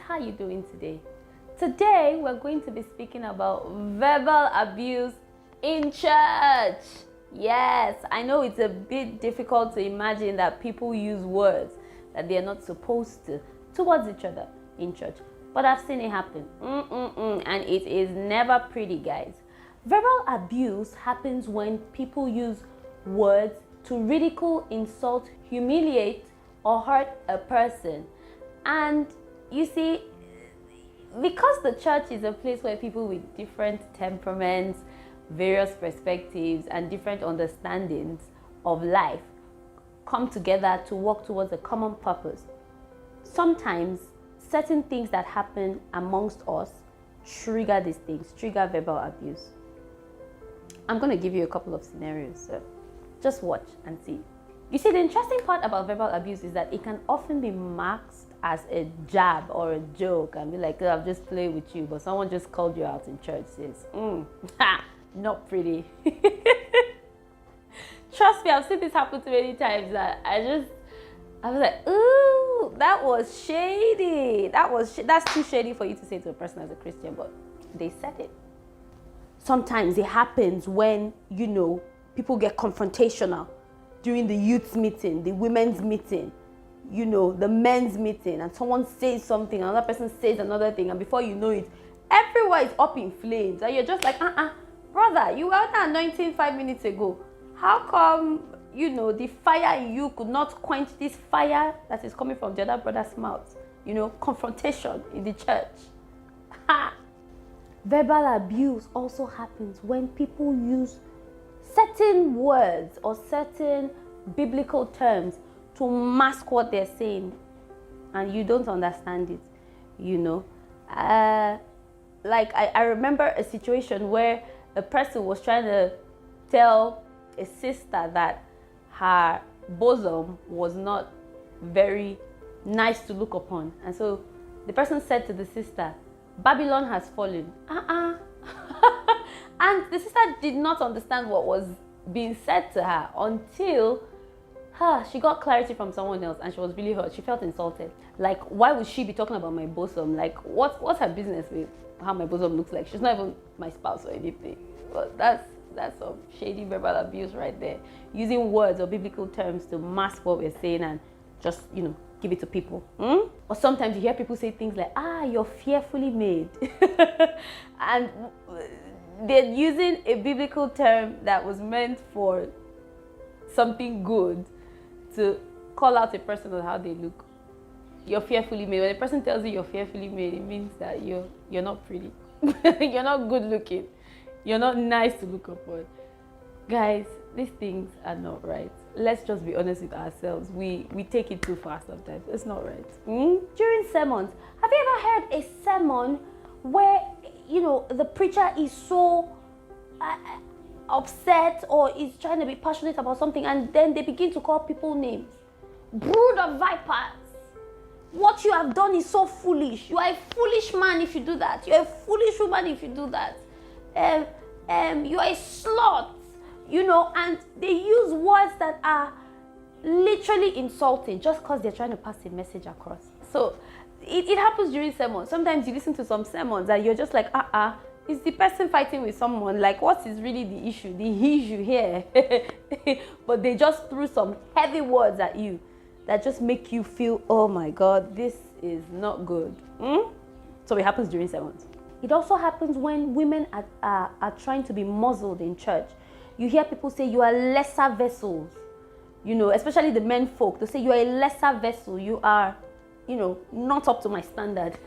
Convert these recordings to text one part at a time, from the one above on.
how are you doing today? Today we're going to be speaking about verbal abuse in church. Yes, I know it's a bit difficult to imagine that people use words that they're not supposed to towards each other in church, but I've seen it happen. And it is never pretty, guys. Verbal abuse happens when people use words to ridicule, insult, humiliate, or hurt a person. And you see, because the church is a place where people with different temperaments, various perspectives, and different understandings of life come together to work towards a common purpose, sometimes certain things that happen amongst us trigger these things, trigger verbal abuse. I'm going to give you a couple of scenarios, so just watch and see. You see, the interesting part about verbal abuse is that it can often be masked as a jab or a joke and be like, oh, I've just played with you, but someone just called you out in church, says, not pretty. Trust me, I've seen this happen too many times that I was like, ooh, that was shady. That's too shady for you to say to a person as a Christian, but they said it. Sometimes it happens when, people get confrontational during the youth meeting, the women's meeting, the men's meeting, and someone says something, another person says another thing, and before you know it, everyone is up in flames, and you're just like, brother, you were out anointing 5 minutes ago. How come, the fire in you could not quench this fire that is coming from the other brother's mouth? Confrontation in the church. Verbal abuse also happens when people use certain words or certain biblical terms to mask what they're saying, and you don't understand it, Like I remember a situation where a person was trying to tell a sister that her bosom was not very nice to look upon. And so the person said to the sister, Babylon has fallen. And the sister did not understand what was being said to her until she got clarity from someone else, and she was really hurt. She felt insulted. Like, why would she be talking about my bosom? Like, what's her business with how my bosom looks like? She's not even my spouse or anything. But that's some shady verbal abuse right there. Using words or biblical terms to mask what we're saying and just, give it to people. Or sometimes you hear people say things like, you're fearfully made. And they're using a biblical term that was meant for something good to call out a person on how they look. You're fearfully made. When a person tells you you're fearfully made, it means that you're not pretty. You're not good looking. You're not nice to look upon. Guys, these things are not right. Let's just be honest with ourselves. We take it too far sometimes. It's not right. During sermons, have you ever heard a sermon where, the preacher is so upset or is trying to be passionate about something, and then they begin to call people names? Brood of vipers. What you have done is so foolish. You are a foolish man if you do that. You are a foolish woman if you do that. You are a slut. And they use words that are literally insulting just because they're trying to pass a message across. So it happens during sermons. Sometimes you listen to some sermons and you're just like, is the person fighting with someone? Like, what is really the issue? The issue here. But they just threw some heavy words at you that just make you feel, oh my God, this is not good. So it happens during sermons. It also happens when women are trying to be muzzled in church. You hear people say you are lesser vessels, especially the men folk. They say you are a lesser vessel. You are, not up to my standard.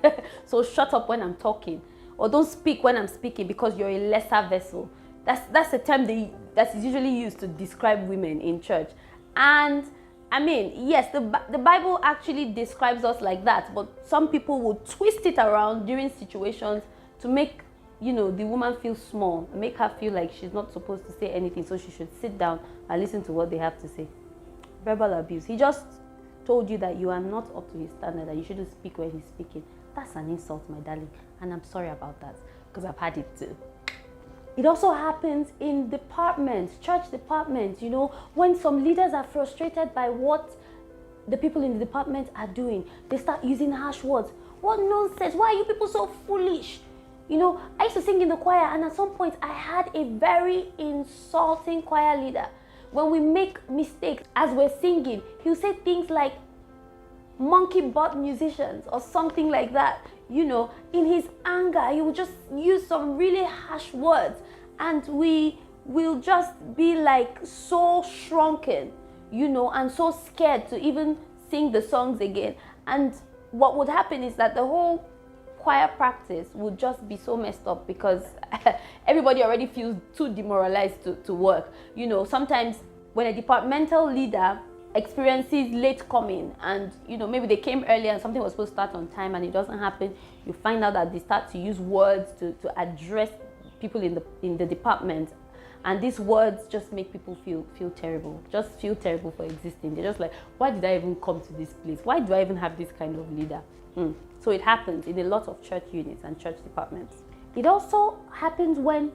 So shut up when I'm talking, or don't speak when I'm speaking because you're a lesser vessel. That's a term that is usually used to describe women in church. And I mean, yes, the Bible actually describes us like that, but some people will twist it around during situations to make the woman feels small, make her feel like she's not supposed to say anything, so she should sit down and listen to what they have to say. Verbal abuse. He just told you that you are not up to his standard and you shouldn't speak when he's speaking. That's an insult, my darling, and I'm sorry about that because I've had it too. It also happens in departments, church departments, when some leaders are frustrated by what the people in the department are doing. They start using harsh words. What nonsense. Why are you people so foolish? You know, I used to sing in the choir, and at some point I had a very insulting choir leader. When we make mistakes as we're singing, he'll say things like monkey butt musicians or something like that. You know, in his anger, he will just use some really harsh words, and we will just be like so shrunken, you know, and so scared to even sing the songs again. And what would happen is that the whole choir practice would just be so messed up because everybody already feels too demoralized to work. You know, sometimes when a departmental leader experiences late coming, and you know, maybe they came early and something was supposed to start on time and it doesn't happen, you find out that they start to use words to address people in the department, and these words just make people feel terrible, just feel terrible for existing. They're just like, why did I even come to this place? Why do I even have this kind of leader? So it happens in a lot of church units and church departments. It also happens when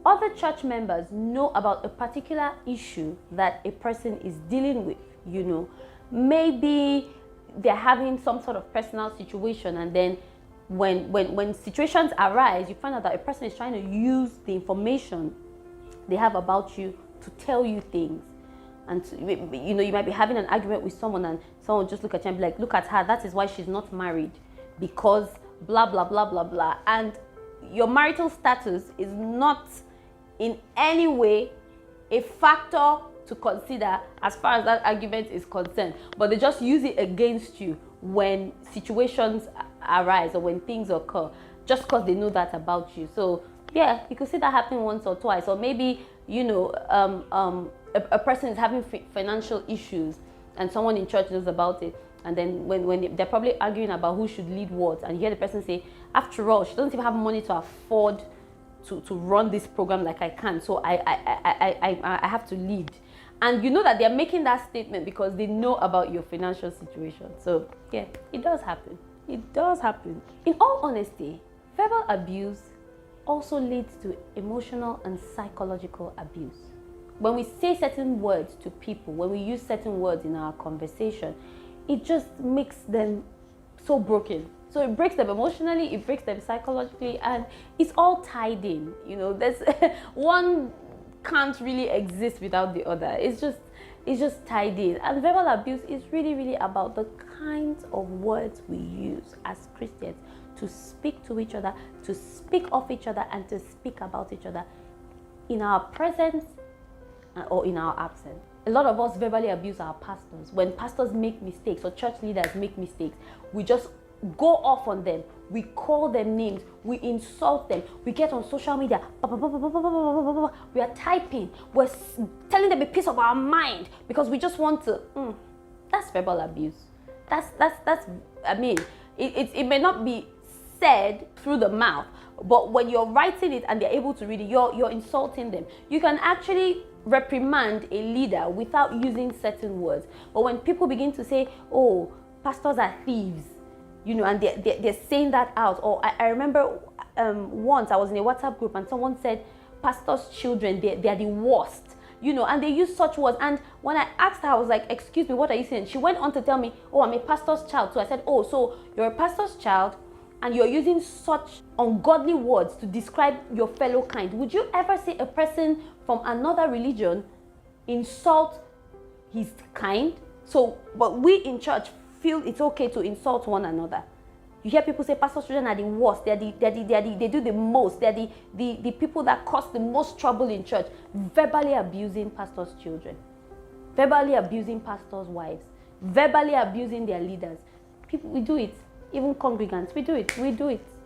other church members know about a particular issue that a person is dealing with. You know, maybe they're having some sort of personal situation, and then when situations arise, you find out that a person is trying to use the information they have about you to tell you things. And you know, you might be having an argument with someone, and someone will just look at you and be like, look at her, that is why she's not married, because blah blah blah blah blah. And your marital status is not in any way a factor to consider as far as that argument is concerned, but they just use it against you when situations arise or when things occur, just because they know that about you. So yeah, you could see that happening once or twice. Or maybe, you know, a person is having financial issues and someone in church knows about it, and then when they're probably arguing about who should lead what, and you hear the person say, after all, she doesn't even have money to afford to run this program like I can, so I have to lead. And you know that they're making that statement because they know about your financial situation. So yeah, it does happen. It does happen. In all honesty, verbal abuse also leads to emotional and psychological abuse. When we say certain words to people, when we use certain words in our conversation, it just makes them so broken. So it breaks them emotionally, it breaks them psychologically, and it's all tied in. You know, there's one can't really exist without the other. It's just tied in. And verbal abuse is really about the kinds of words we use as Christians to speak to each other, to speak of each other, and to speak about each other in our presence or in our absence. A lot of us verbally abuse our pastors. When pastors make mistakes or church leaders make mistakes, we just go off on them. We call them names. We insult them. We get on social media. We are typing. We're telling them a piece of our mind because we just want to. That's verbal abuse. That's. I mean, it may not be said through the mouth, but when you're writing it and they're able to read it, you're insulting them. You can actually reprimand a leader without using certain words. But when people begin to say, "Oh, pastors are thieves," you know, and they're saying that out. Or I remember once I was in a WhatsApp group and someone said, "Pastors' children, they're the worst." You know, and they use such words. And when I asked her, I was like, "Excuse me, what are you saying?" She went on to tell me, "Oh, I'm a pastor's child." So I said, "Oh, so you're a pastor's child and you're using such ungodly words to describe your fellow kind. Would you ever see a person from another religion insult his kind?" So, but we in church feel it's okay to insult one another. You hear people say pastors' children are the worst. They do the most. They're the people that cause the most trouble in church. Verbally abusing pastors' children, verbally abusing pastors' wives, verbally abusing their leaders. People, we do it. Even congregants, we do it.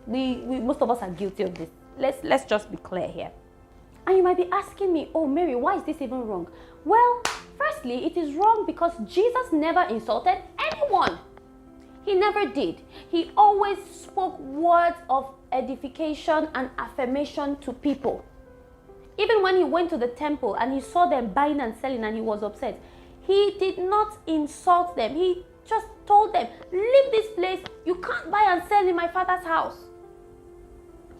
We most of us are guilty of this. Let's just be clear here. And you might be asking me, "Oh, Mary, why is this even wrong?" Well, firstly, it is wrong because Jesus never insulted anyone. He never did. He always spoke words of edification and affirmation to people. Even when he went to the temple and he saw them buying and selling and he was upset, he did not insult them. He just told them, "Leave this place. You can't buy and sell in my Father's house."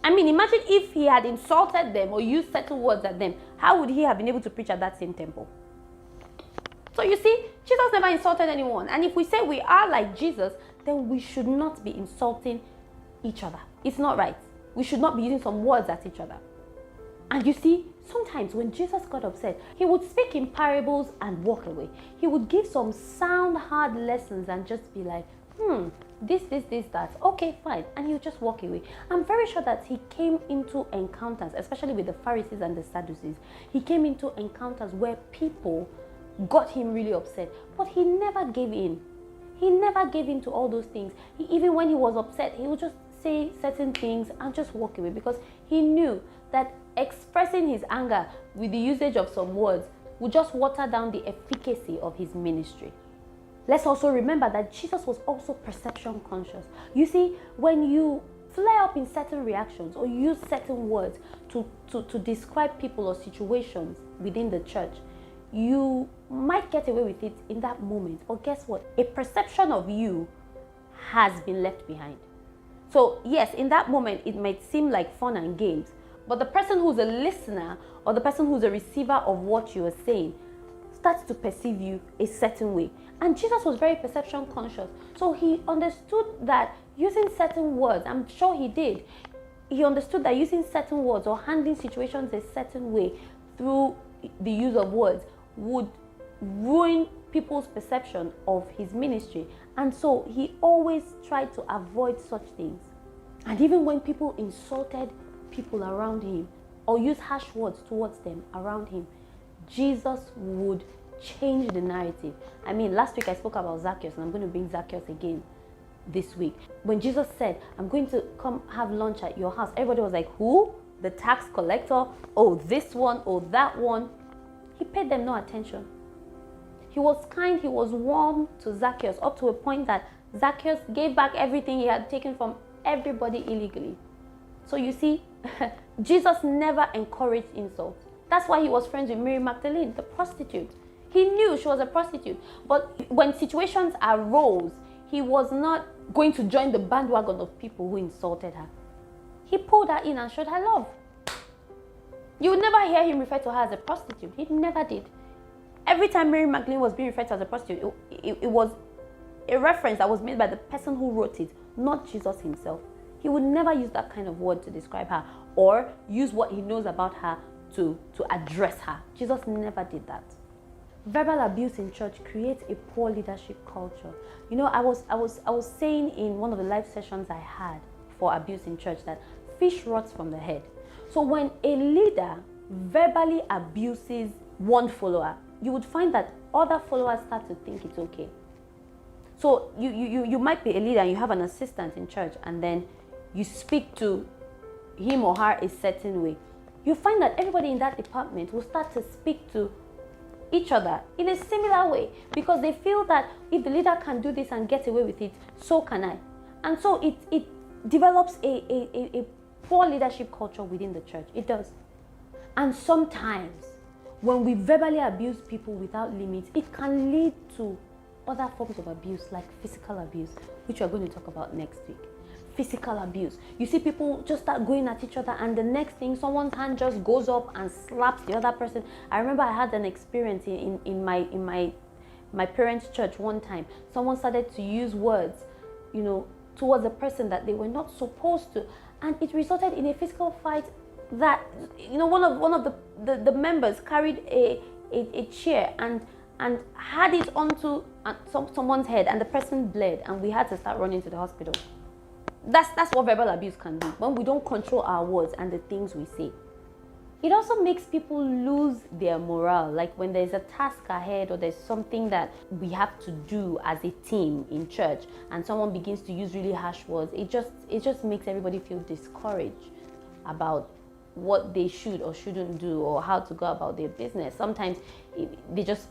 I mean, imagine if he had insulted them or used certain words at them. How would he have been able to preach at that same temple? So you see, Jesus never insulted anyone. And if we say we are like Jesus, then we should not be insulting each other. It's not right. We should not be using some words at each other. And you see, sometimes when Jesus got upset, he would speak in parables and walk away. He would give some sound, hard lessons and just be like, this, that. Okay, fine. And he'll just walk away. I'm very sure that he came into encounters, especially with the Pharisees and the Sadducees. He came into encounters where people got him really upset, but he never gave in. He never gave in to all those things. Even when he was upset, he would just say certain things and just walk away, because he knew that expressing his anger with the usage of some words would just water down the efficacy of his ministry. Let's also remember that Jesus was also perception conscious. You see, when you flare up in certain reactions or use certain words to describe people or situations within the church, you might get away with it in that moment. But guess what? A perception of you has been left behind. So yes, in that moment, it might seem like fun and games, but the person who's a listener or the person who's a receiver of what you are saying starts to perceive you a certain way. And Jesus was very perception conscious. So he understood that using certain words, I'm sure he did, he understood that using certain words or handling situations a certain way through the use of words would ruin people's perception of his ministry. And so he always tried to avoid such things. And even when people insulted people around him or used harsh words towards them around him, Jesus would change the narrative. I mean, last week I spoke about Zacchaeus, and I'm going to bring Zacchaeus again this week. When Jesus said, I'm going to come have lunch at your house, everybody was like, who? The tax collector? Oh, this one? Oh, that one? He paid them no attention. He was kind, he was warm to Zacchaeus, up to a point that Zacchaeus gave back everything he had taken from everybody illegally. So you see, Jesus never encouraged insults. That's why he was friends with Mary Magdalene, the prostitute. He knew she was a prostitute. But when situations arose, he was not going to join the bandwagon of people who insulted her. He pulled her in and showed her love. You would never hear him refer to her as a prostitute. He never did. Every time Mary Magdalene was being referred to as a prostitute, it was a reference that was made by the person who wrote it, not Jesus himself. He would never use that kind of word to describe her or use what he knows about her to address her. Jesus never did that. Verbal abuse in church creates a poor leadership culture. You know, I was saying in one of the live sessions I had for abuse in church that fish rots from the head. So when a leader verbally abuses one follower, you would find that other followers start to think it's okay. So you might be a leader and you have an assistant in church, and then you speak to him or her a certain way. You find that everybody in that department will start to speak to each other in a similar way, because they feel that if the leader can do this and get away with it, so can I. And so it develops a poor leadership culture within the church. It does. And sometimes when we verbally abuse people without limits, it can lead to other forms of abuse, like physical abuse, which we're going to talk about next week. Physical abuse. You see people just start going at each other, and the next thing, someone's hand just goes up and slaps the other person. I remember I had an experience in my parents' church one time. Someone started to use words, towards a person that they were not supposed to, and it resulted in a physical fight. That one of the members carried a chair and had it onto someone's head, and the person bled, and we had to start running to the hospital. That's what verbal abuse can do when we don't control our words and the things we say. It also makes people lose their morale. Like when there's a task ahead or there's something that we have to do as a team in church, and someone begins to use really harsh words, it just makes everybody feel discouraged about what they should or shouldn't do or how to go about their business. Sometimes they just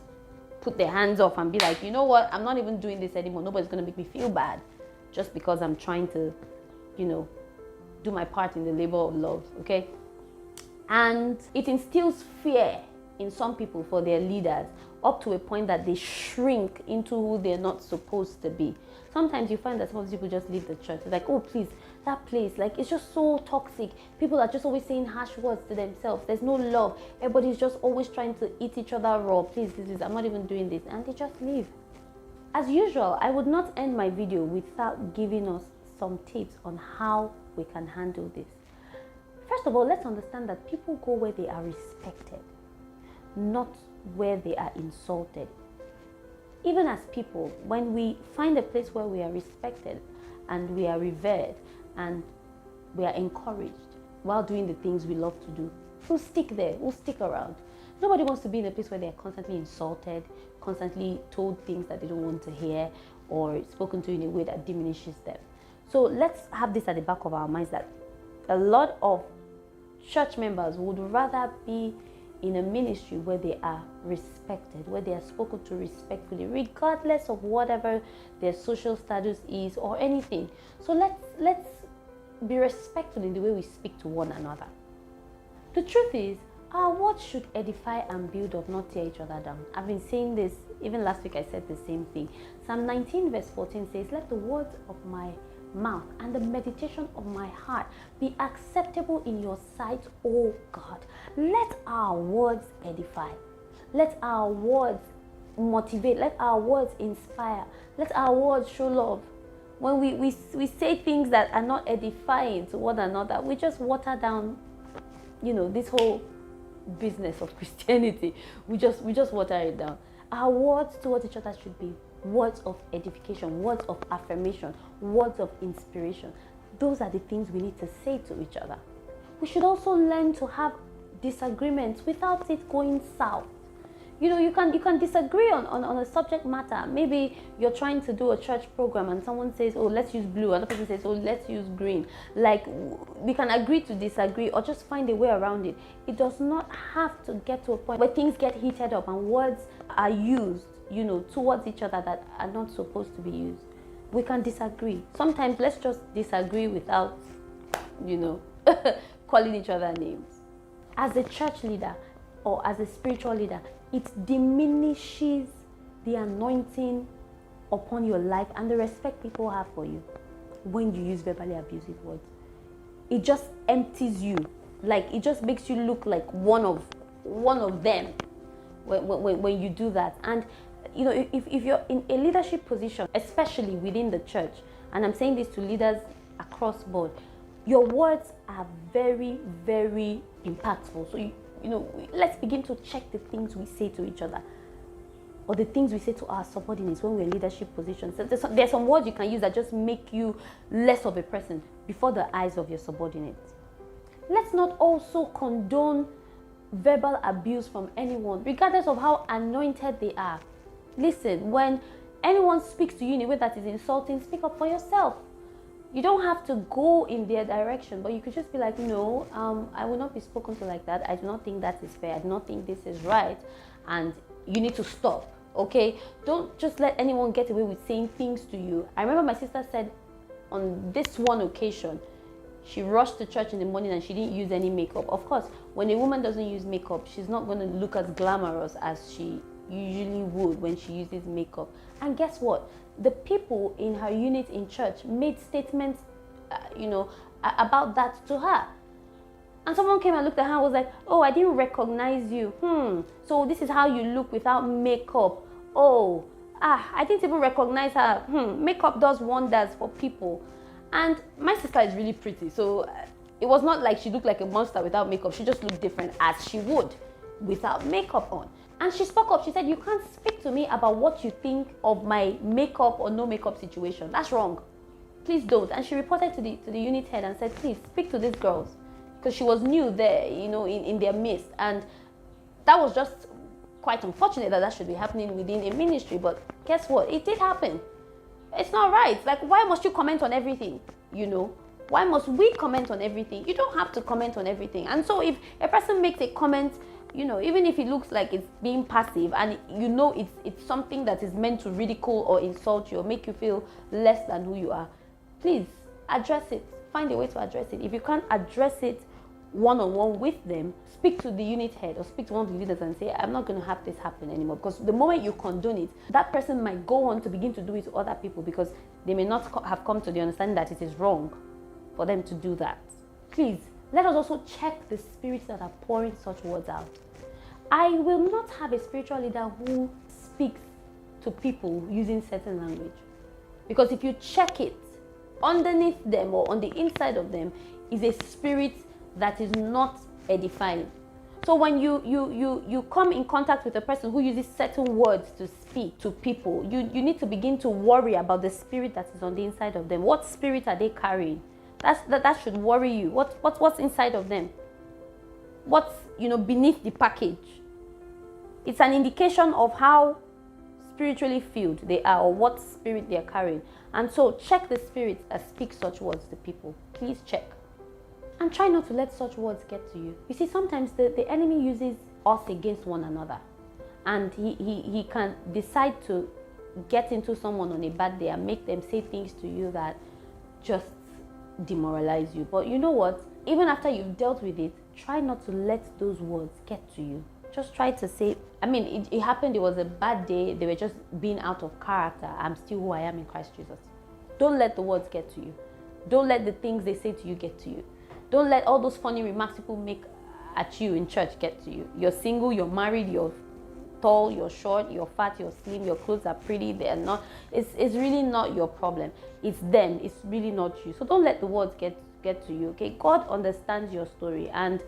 put their hands off and be like, you know what, I'm not even doing this anymore. Nobody's going to make me feel bad just because I'm trying to, do my part in the labor of love, okay? And it instills fear in some people for their leaders, up to a point that they shrink into who they're not supposed to be. Sometimes you find that some of these people just leave the church. It's like, oh, please, that place, like, it's just so toxic. People are just always saying harsh words to themselves. There's no love. Everybody's just always trying to eat each other raw. Please, I'm not even doing this. And they just leave. As usual, I would not end my video without giving us some tips on how we can handle this. First of all, let's understand that people go where they are respected, not where they are insulted. Even as people, when we find a place where we are respected and we are revered and we are encouraged while doing the things we love to do, we'll stick there, we'll stick around. Nobody wants to be in a place where they're constantly insulted, constantly told things that they don't want to hear, or spoken to in a way that diminishes them. So let's have this at the back of our minds, that a lot of church members would rather be in a ministry where they are respected, where they are spoken to respectfully, regardless of whatever their social status is or anything. So let's be respectful in the way we speak to one another. The truth is, our words should edify and build up, not tear each other down. I've been saying this, even last week I said the same thing. Psalm 19 verse 14 says, "Let the words of my mouth and the meditation of my heart be acceptable in your sight, O God." Let our words edify. Let our words motivate. Let our words inspire. Let our words show love. When we say things that are not edifying to one another, we just water down, this whole business of Christianity. We just water it down. Our words towards each other should be words of edification, words of affirmation, words of inspiration. Those are the things we need to say to each other. We should also learn to have disagreements without it going south. You can disagree on a subject matter. Maybe you're trying to do a church program and someone says, "Oh, let's use blue." Another person says, "Oh, let's use green." Like, we can agree to disagree or just find a way around it. It does not have to get to a point where things get heated up and words are used, towards each other that are not supposed to be used. We can disagree. Sometimes let's just disagree without, calling each other names. As a church leader or as a spiritual leader, it diminishes the anointing upon your life and the respect people have for you when you use verbally abusive words. It just empties you. Like, it just makes you look like one of them when you do that. And if you're in a leadership position, especially within the church, and I'm saying this to leaders across board, your words are very, very impactful. So let's begin to check the things we say to each other, or the things we say to our subordinates when we're in leadership positions. So there's some words you can use that just make you less of a person before the eyes of your subordinates. Let's not also condone verbal abuse from anyone, regardless of how anointed they are. Listen, when anyone speaks to you in a way that is insulting, speak up for yourself. You don't have to go in their direction, but you could just be like, "No, I will not be spoken to like that. I do not think that is fair. I do not think this is right. And you need to stop." Okay? Don't just let anyone get away with saying things to you. I remember my sister said on this one occasion, she rushed to church in the morning and she didn't use any makeup. Of course, when a woman doesn't use makeup, she's not going to look as glamorous as she usually would when she uses makeup. And guess what? The people in her unit in church made statements, about that to her. And someone came and looked at her and was like, "Oh, I didn't recognize you. So this is how you look without makeup. Oh, I didn't even recognize her. Makeup does wonders for people." And my sister is really pretty, so it was not like she looked like a monster without makeup. She just looked different as she would without makeup on. And she spoke up. She said, "You can't speak to me about what you think of my makeup or no makeup situation. That's wrong. Please don't." And she reported to the unit head and said, "Please speak to these girls," because she was new there, in their midst. And that was just quite unfortunate that should be happening within a ministry. But guess what? It did happen. It's not right. Like, why must you comment on everything? Why must we comment on everything? You don't have to comment on everything. And so if a person makes a comment, even if it looks like it's being passive and it's something that is meant to ridicule or insult you or make you feel less than who you are, please address it. Find a way to address it. If you can't address it one-on-one with them, speak to the unit head or speak to one of the leaders and say, "I'm not going to have this happen anymore." Because the moment you condone it, that person might go on to begin to do it to other people because they may not have come to the understanding that it is wrong for them to do that. Please, let us also check the spirits that are pouring such words out. I will not have a spiritual leader who speaks to people using certain language. Because if you check it, underneath them or on the inside of them is a spirit that is not edifying. So when you come in contact with a person who uses certain words to speak to people, you need to begin to worry about the spirit that is on the inside of them. What spirit are they carrying? That should worry you. What's inside of them? What's beneath the package? It's an indication of how spiritually filled they are or what spirit they are carrying. And so check the spirits that speak such words to people. Please check. And try not to let such words get to you. You see, sometimes the enemy uses us against one another. And he can decide to get into someone on a bad day and make them say things to you that just demoralize you. But you know what? Even after you've dealt with it, try not to let those words get to you. Just try to say, it happened, it was a bad day, they were just being out of character. I'm still who I am in Christ Jesus. Don't let the words get to you. Don't let the things they say to you get to you. Don't let all those funny remarks people make at you in church get to you. You're single, you're married, you're tall, you're short, you're fat, you're slim, your clothes are pretty, they're not. It's really not your problem. It's them. It's really not you. So don't let the words get to you, okay? God understands your story, and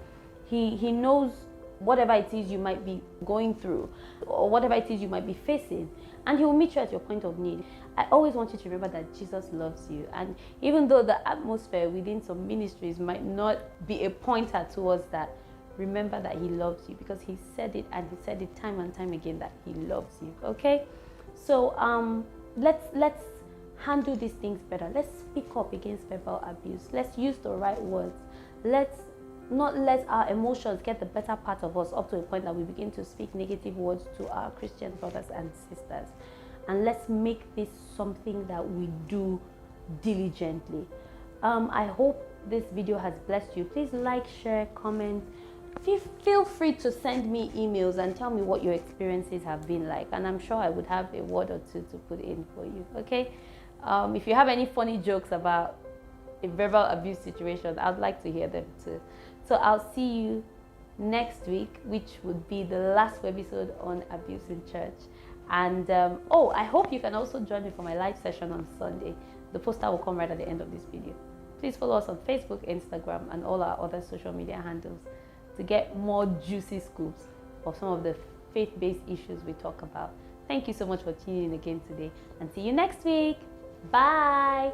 He knows whatever it is you might be going through or whatever it is you might be facing, and He will meet you at your point of need. I always want you to remember that Jesus loves you, and even though the atmosphere within some ministries might not be a pointer towards that, remember that He loves you, because He said it, and He said it time and time again that He loves you. Okay, so let's handle these things better. Let's speak up against verbal abuse. Let's use the right words. Let's not let our emotions get the better part of us up to a point that we begin to speak negative words to our Christian brothers and sisters. And let's make this something that we do diligently. I hope this video has blessed you. Please like, share, comment. Feel free to send me emails and tell me what your experiences have been like. And I'm sure I would have a word or two to put in for you, okay? If you have any funny jokes about a verbal abuse situation, I'd like to hear them too. So I'll see you next week, which would be the last episode on abuse in church. And I hope you can also join me for my live session on Sunday. The poster will come right at the end of this video. Please follow us on Facebook, Instagram, and all our other social media handles to get more juicy scoops of some of the faith-based issues we talk about. Thank you so much for tuning in again today, and see you next week. Bye.